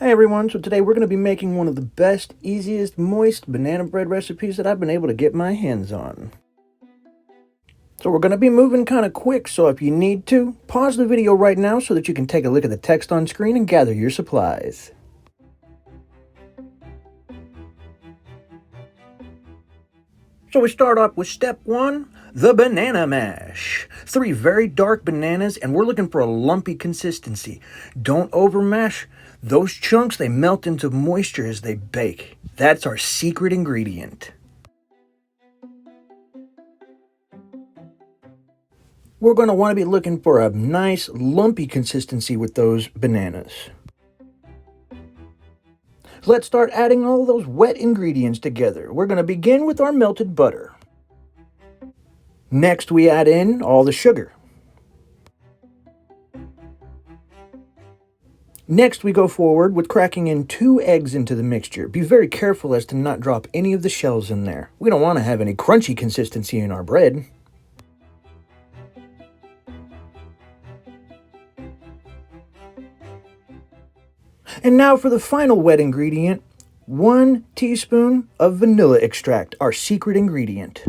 Hey everyone, so today we're going to be making one of the best, easiest, moist banana bread recipes that I've been able to get my hands on. So we're going to be moving kind of quick, so if you need to, pause the video right now so that you can take a look at the text on screen and gather your supplies. So we start off with step 1, the banana mash. 3 very dark bananas, and we're looking for a lumpy consistency. Don't over mash. Those chunks, they melt into moisture as they bake. That's our secret ingredient. We're going to want to be looking for a nice lumpy consistency with those bananas. Let's start adding all those wet ingredients together. We're going to begin with our melted butter. Next, we add in all the sugar. Next, we go forward with cracking in 2 eggs into the mixture. Be very careful as to not drop any of the shells in there. We don't want to have any crunchy consistency in our bread. And now for the final wet ingredient, 1 teaspoon of vanilla extract, our secret ingredient.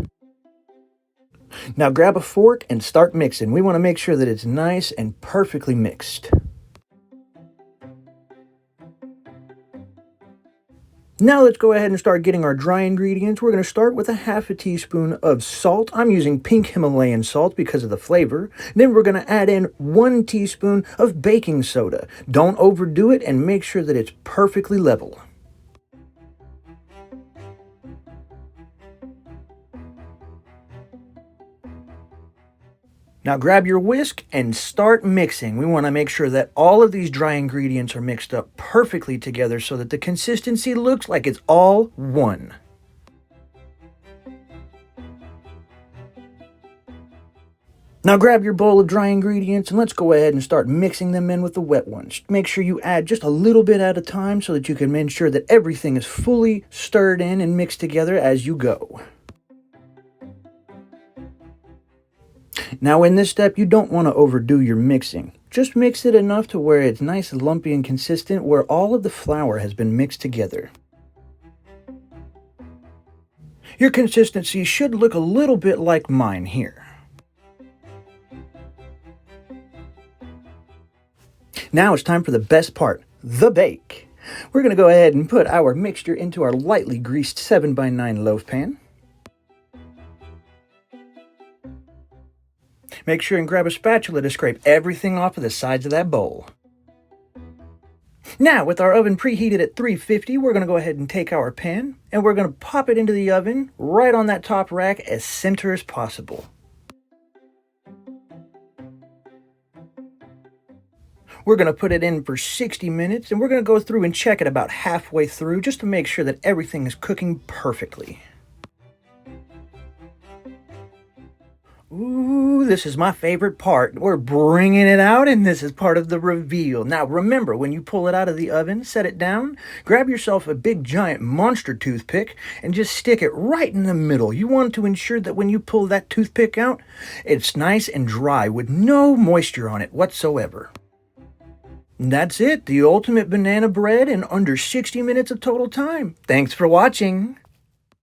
Now grab a fork and start mixing. We want to make sure that it's nice and perfectly mixed. Now let's go ahead and start getting our dry ingredients. We're going to start with a half a teaspoon of salt. I'm using pink Himalayan salt because of the flavor. Then we're going to add in 1 teaspoon of baking soda. Don't overdo it and make sure that it's perfectly level. Now grab your whisk and start mixing. We want to make sure that all of these dry ingredients are mixed up perfectly together so that the consistency looks like it's all one. Now grab your bowl of dry ingredients and let's go ahead and start mixing them in with the wet ones. Make sure you add just a little bit at a time so that you can ensure that everything is fully stirred in and mixed together as you go. Now in this step, you don't want to overdo your mixing. Just mix it enough to where it's nice and lumpy and consistent, where all of the flour has been mixed together. Your consistency should look a little bit like mine here. Now it's time for the best part, the bake. We're going to go ahead and put our mixture into our lightly greased 7x9 loaf pan. Make sure and grab a spatula to scrape everything off of the sides of that bowl. Now, with our oven preheated at 350, we're going to go ahead and take our pan and we're going to pop it into the oven right on that top rack as center as possible. We're going to put it in for 60 minutes and we're going to go through and check it about halfway through just to make sure that everything is cooking perfectly. Ooh, this is my favorite part. We're bringing it out, and this is part of the reveal. Now, remember, when you pull it out of the oven, set it down, grab yourself a big, giant monster toothpick, and just stick it right in the middle. You want to ensure that when you pull that toothpick out, it's nice and dry with no moisture on it whatsoever. And that's it, the ultimate banana bread in under 60 minutes of total time. Thanks for watching.